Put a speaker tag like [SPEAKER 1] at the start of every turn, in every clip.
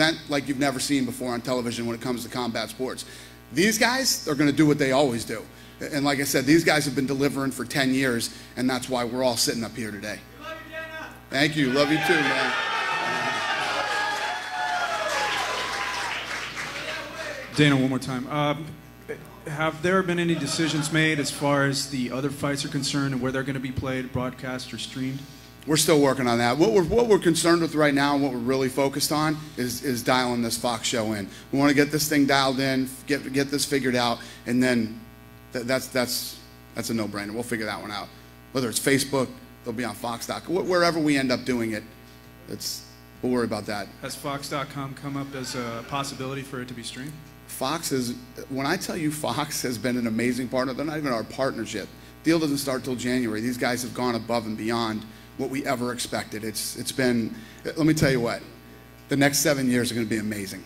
[SPEAKER 1] event like you've never seen before on television when it comes to combat sports. These guys are going to do what they always do. And like I said, these guys have been delivering for 10 years, and that's why we're all sitting up here today.
[SPEAKER 2] Love you, Dana.
[SPEAKER 1] Thank you. Love you too, man.
[SPEAKER 3] Dana, one more time. Have there been any decisions made as far as the other fights are concerned and where they're going to be played, broadcast, or streamed?
[SPEAKER 1] We're still working on that. What we're concerned with right now and what we're really focused on is dialing this Fox show in. We want to get this thing dialed in, get this figured out, and then that's a no-brainer. We'll figure that one out. Whether it's Facebook, they'll be on Fox.com. Wherever we end up doing it, we'll worry about that.
[SPEAKER 3] Has Fox.com come up as a possibility for it to be streamed?
[SPEAKER 1] Fox is, when I tell you Fox has been an amazing partner, they're not even our partnership. Deal doesn't start till January. These guys have gone above and beyond what we ever expected. It's been, let me tell you what, the next 7 years are going to be amazing.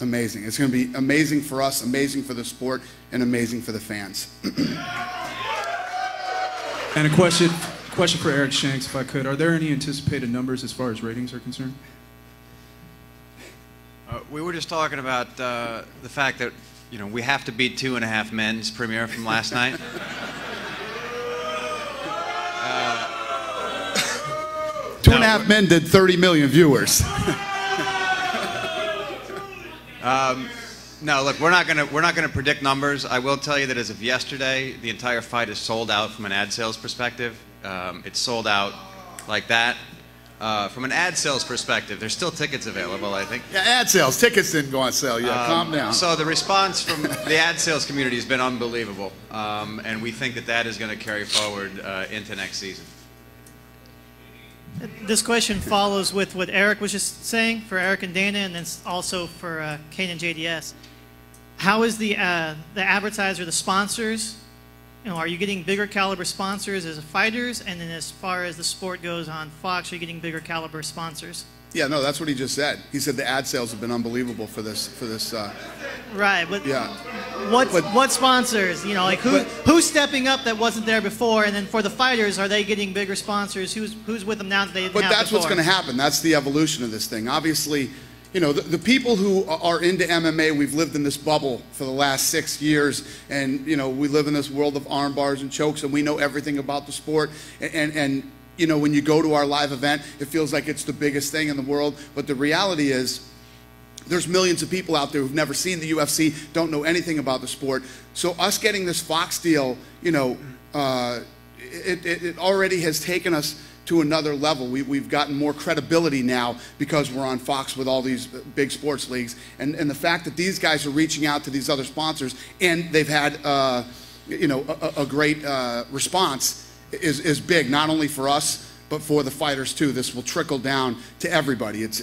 [SPEAKER 1] Amazing. It's going to be amazing for us, amazing for the sport, and amazing for the fans.
[SPEAKER 3] And a question for Eric Shanks, if I could. Are there any anticipated numbers as far as ratings are concerned?
[SPEAKER 4] We were just talking about the fact that, we have to beat 2.5 Men's premiere from last night.
[SPEAKER 1] 2.5 Men did 30 million viewers.
[SPEAKER 4] No, look, we're not gonna predict numbers. I will tell you that as of yesterday, the entire fight is sold out from an ad sales perspective. It's sold out like that. From an ad sales perspective, there's still tickets available, I think.
[SPEAKER 1] Yeah, ad sales. Tickets didn't go on sale yet. Calm down.
[SPEAKER 4] So the response from the ad sales community has been unbelievable, and we think that is going to carry forward into next season.
[SPEAKER 5] This question follows with what Eric was just saying for Eric and Dana, and then also for Kane and JDS. How is the advertiser, the sponsors? Are you getting bigger caliber sponsors as fighters? And then as far as the sport goes on Fox, are you getting bigger caliber sponsors?
[SPEAKER 1] Yeah, no, that's what he just said. He said the ad sales have been unbelievable for this.
[SPEAKER 5] Right, but
[SPEAKER 1] yeah.
[SPEAKER 5] What sponsors? Who's stepping up that wasn't there before? And then for the fighters, are they getting bigger sponsors? Who's with them now that they didn't have before?
[SPEAKER 1] But that's what's going to happen. That's the evolution of this thing. Obviously, the people who are into MMA, we've lived in this bubble for the last 6 years, and we live in this world of arm bars and chokes, and we know everything about the sport. And when you go to our live event, it feels like it's the biggest thing in the world. But the reality is, there's millions of people out there who've never seen the UFC, don't know anything about the sport. So us getting this Fox deal, it already has taken us to another level. We've gotten more credibility now because we're on Fox with all these big sports leagues. And the fact that these guys are reaching out to these other sponsors and they've had a great response is big, not only for us, but for the fighters too. This will trickle down to everybody. It's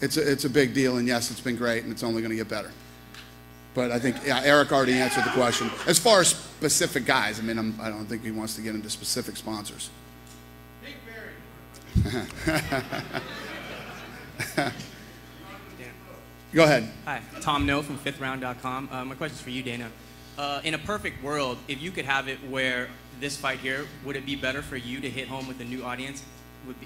[SPEAKER 1] a big deal, and yes, it's been great, and it's only going to get better. But I think, yeah, Eric already answered the question. As far as specific guys, I don't think he wants to get into specific sponsors. Go ahead.
[SPEAKER 6] Hi, Tom No from FifthRound.com. My question's for you, Dana. In a perfect world, if you could have it where this fight here, would it be better for you to hit home with a new audience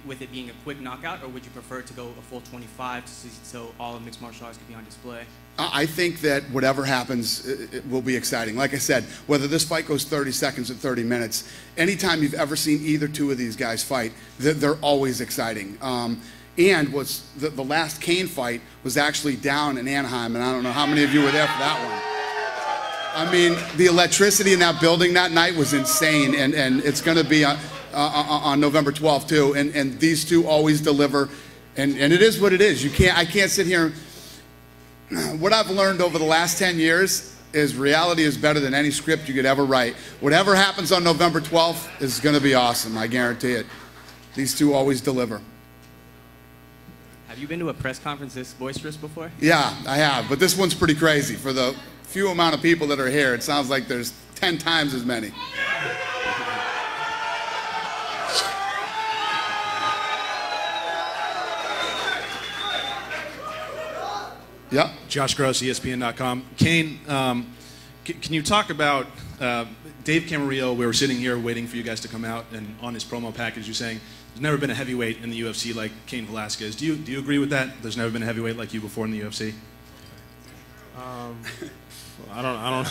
[SPEAKER 6] with it being a quick knockout, or would you prefer to go a full 25 so all of mixed martial arts could be on display?
[SPEAKER 1] I think that whatever happens, it will be exciting. Like I said, whether this fight goes 30 seconds or 30 minutes, anytime you've ever seen either two of these guys fight, they're always exciting. And the last Kane fight was actually down in Anaheim, and I don't know how many of you were there for that one. The electricity in that building that night was insane, and it's going to be on November 12th too. And these two always deliver, and it is what it is. I can't sit here. What I've learned over the last 10 years is reality is better than any script you could ever write. Whatever happens on November 12th is going to be awesome. I guarantee it. These two always deliver.
[SPEAKER 6] Have you been to a press conference this boisterous before?
[SPEAKER 1] Yeah, I have, but this one's pretty crazy. For the few amount of people that are here, it sounds like there's 10 times as many. Yep.
[SPEAKER 7] Josh Gross, ESPN.com. Kane, can you talk about Dave Camarillo? We were sitting here waiting for you guys to come out, and on his promo package, you're saying there's never been a heavyweight in the UFC like Cain Velasquez. Do you agree with that? There's never been a heavyweight like you before in the UFC.
[SPEAKER 2] I don't know.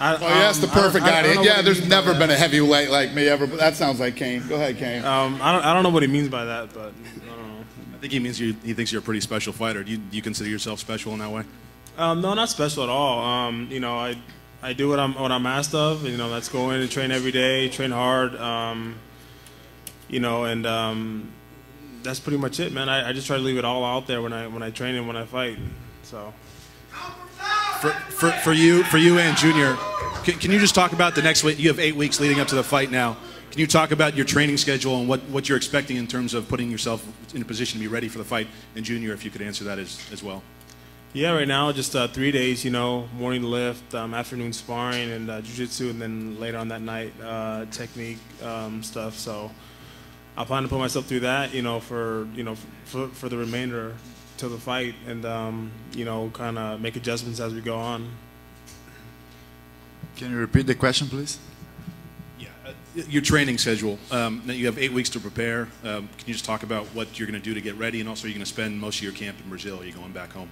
[SPEAKER 1] Well, that's the perfect guy. Yeah, there's never been a heavyweight like me ever. But that sounds like Cain. Go ahead, Cain.
[SPEAKER 2] I don't know what he means by that, but I don't know.
[SPEAKER 7] I think he means he thinks you're a pretty special fighter. Do you consider yourself special in that way?
[SPEAKER 2] No, not special at all. You know, I do what I'm asked of. You know, that's go in and train every day, train hard. You know, and that's pretty much it, man. I just try to leave it all out there when I train and when I fight. So.
[SPEAKER 7] For you and Junior, can you just talk about the next week? You have 8 weeks leading up to the fight now. Can you talk about your training schedule and what you're expecting in terms of putting yourself in a position to be ready for the fight? And Junior, if you could answer that as well.
[SPEAKER 2] Yeah, right now just 3 days, you know, morning lift, afternoon sparring and jiu-jitsu, and then later on that night technique stuff. So I plan to put myself through that, you know, for the remainder till the fight, and you know, kind of make adjustments as we go on.
[SPEAKER 8] Can you repeat the question, please?
[SPEAKER 7] Yeah, your training schedule. You have 8 weeks to prepare. Can you just talk about what you're going to do to get ready, and also you're going to spend most of your camp in Brazil? Are you going back home?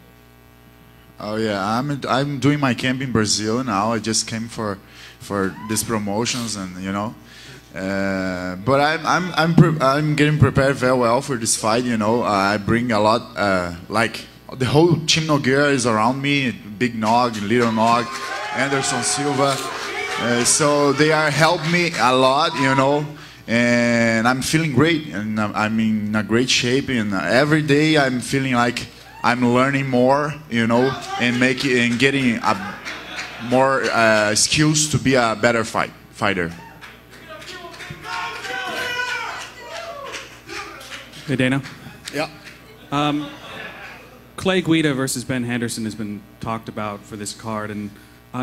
[SPEAKER 8] Oh yeah, I'm doing my camp in Brazil now. I just came for these promotions, and you know. But I'm getting prepared very well for this fight. You know, I bring a lot. Like the whole Team Nogueira is around me. Big Nog, Little Nog, Anderson Silva. So they are helping me a lot. You know, and I'm feeling great, and I'm in a great shape. And every day I'm feeling like I'm learning more. You know, and getting more skills to be a better fighter.
[SPEAKER 9] Hey, Dana.
[SPEAKER 1] Yeah.
[SPEAKER 9] Clay Guida versus Ben Henderson has been talked about for this card, and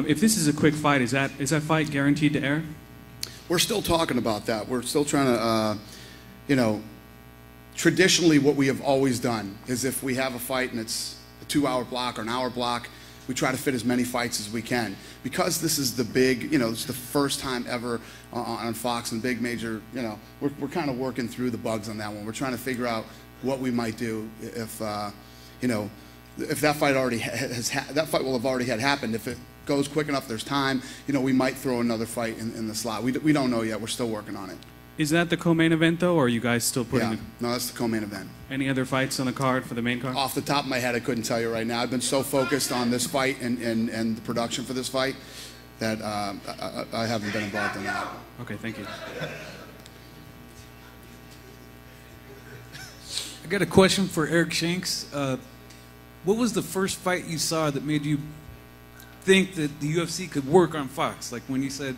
[SPEAKER 9] if this is a quick fight, is that fight guaranteed to air?
[SPEAKER 1] We're still talking about that. We're still trying to, you know, traditionally what we have always done is if we have a fight and it's a 2-hour block or an hour block, we try to fit as many fights as we can. Because this is the big, you know, it's the first time ever on Fox and big major, you know, we're kind of working through the bugs on that one. We're trying to figure out what we might do if, you know, if that fight already that fight will have already happened. If it goes quick enough, there's time, you know, we might throw another fight in the slot. We don't know yet. We're still working on it.
[SPEAKER 9] Is that the co-main event, though, or are you guys still putting it?
[SPEAKER 1] No, that's the co-main event.
[SPEAKER 9] Any other fights on the card for the main card?
[SPEAKER 1] Off the top of my head, I couldn't tell you right now. I've been so focused on this fight and the production for this fight that I haven't been involved in that.
[SPEAKER 9] Okay, thank you.
[SPEAKER 10] I got a question for Eric Shanks. What was the first fight you saw that made you think that the UFC could work on Fox? Like when you said,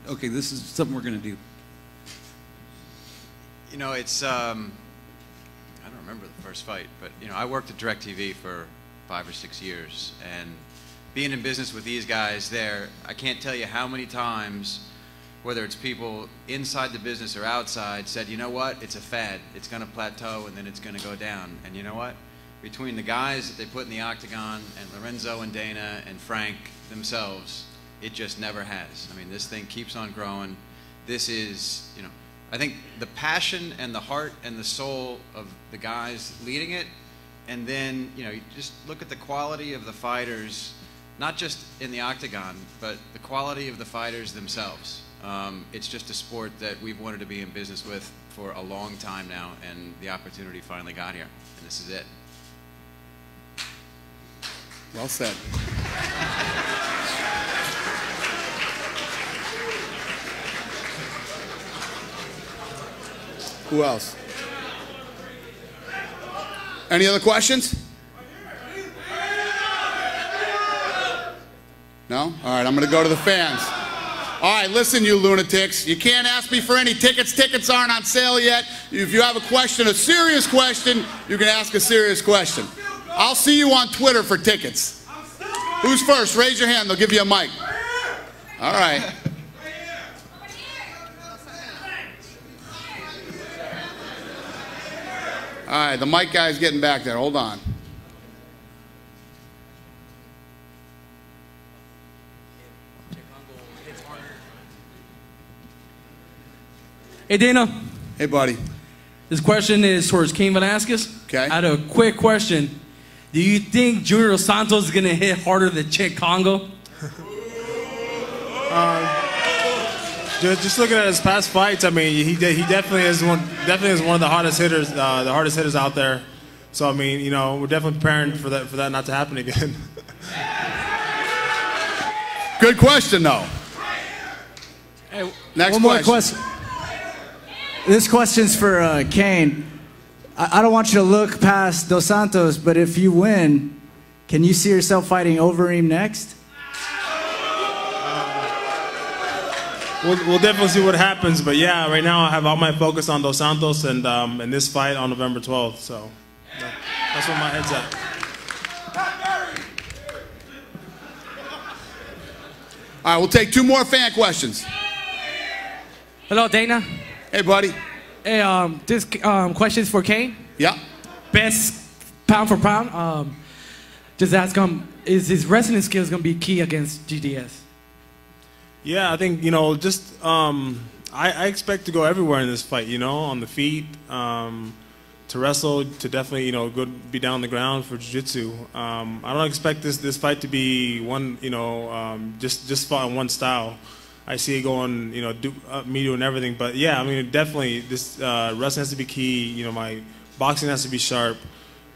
[SPEAKER 10] okay, this is something we're going to do.
[SPEAKER 4] You know, it's, I don't remember the first fight, but, you know, I worked at DirecTV for 5 or 6 years, and being in business with these guys there, I can't tell you how many times, whether it's people inside the business or outside, said, you know what, it's a fad. It's going to plateau, and then it's going to go down. And you know what? Between the guys that they put in the octagon, and Lorenzo and Dana and Frank themselves, it just never has. I mean, this thing keeps on growing. This is, you know, I think the passion and the heart and the soul of the guys leading it, and then, you know, you just look at the quality of the fighters, not just in the octagon, but the quality of the fighters themselves. It's just a sport that we've wanted to be in business with for a long time now, and the opportunity finally got here, and this is it.
[SPEAKER 1] Well said. Who else? Any other questions? No? All right, I'm going to go to the fans. All right, listen, you lunatics. You can't ask me for any tickets. Tickets aren't on sale yet. If you have a question, a serious question, you can ask a serious question. I'll see you on Twitter for tickets. Who's first? Raise your hand. They'll give you a mic. All right. All right, the mic guy's getting back there. Hold on.
[SPEAKER 10] Hey, Dana.
[SPEAKER 1] Hey, buddy.
[SPEAKER 11] This question is towards Cain Velasquez.
[SPEAKER 1] Okay.
[SPEAKER 11] I had a quick question. Do you think Junior Dos Santos is going to hit harder than Chick Congo?
[SPEAKER 2] Just looking at his past fights, I mean, he definitely is one of the hardest hitters out there. So I mean, you know, we're definitely preparing for that not to happen again.
[SPEAKER 1] Good question, though.
[SPEAKER 12] Hey,
[SPEAKER 1] Next
[SPEAKER 12] one more question. This question's for Cain. I don't want you to look past Dos Santos, but if you win, can you see yourself fighting Overeem next?
[SPEAKER 2] We'll definitely see what happens, but yeah, right now I have all my focus on Dos Santos and this fight on November 12th. So that's where my head's at.
[SPEAKER 1] All right, we'll take 2 more fan questions.
[SPEAKER 13] Hello, Dana.
[SPEAKER 1] Hey, buddy.
[SPEAKER 13] Hey, this question's for Cain.
[SPEAKER 1] Yeah.
[SPEAKER 13] Best pound for pound. Just ask him, is his wrestling skills going to be key against JDS?
[SPEAKER 2] Yeah, I think, you know, just I expect to go everywhere in this fight, you know, on the feet, to wrestle, to definitely, you know, be down on the ground for jiu-jitsu. I don't expect this fight to be one, you know, just fought in one style. I see it going, you know, me doing everything. But yeah, I mean, definitely this wrestling has to be key. You know, my boxing has to be sharp.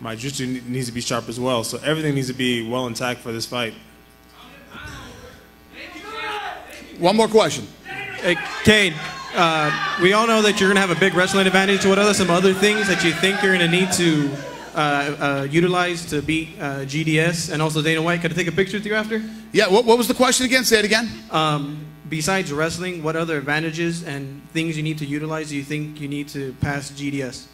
[SPEAKER 2] My jiu-jitsu needs to be sharp as well. So everything needs to be well intact for this fight.
[SPEAKER 1] One more question.
[SPEAKER 14] Hey, Cain, we all know that you're going to have a big wrestling advantage. What are some other things that you think you're going to need to utilize to beat JDS and also Dana White? Can I take a picture with you after?
[SPEAKER 1] Yeah, what was the question again? Say it again.
[SPEAKER 14] Besides wrestling, what other advantages and things you need to utilize do you think you need to pass GDS?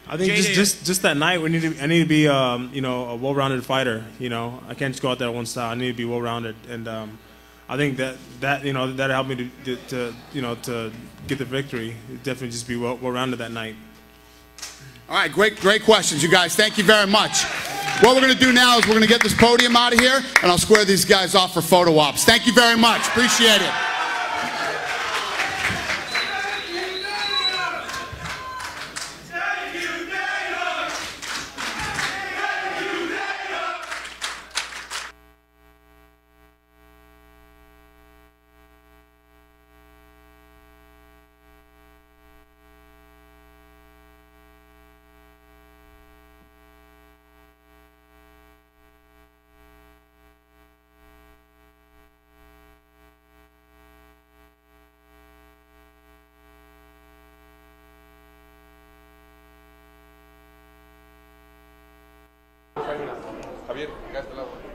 [SPEAKER 2] I think just that night I need to be you know, a well-rounded fighter. You know, I can't just go out there one style. I need to be well-rounded, and I think that you know, that'll help me to you know, to get the victory. Definitely just be well-rounded that night.
[SPEAKER 1] All right, great questions, you guys. Thank you very much. What we're going to do now is we're going to get this podium out of here, and I'll square these guys off for photo ops. Thank you very much. Appreciate it.
[SPEAKER 15] Javier, acá está el agua.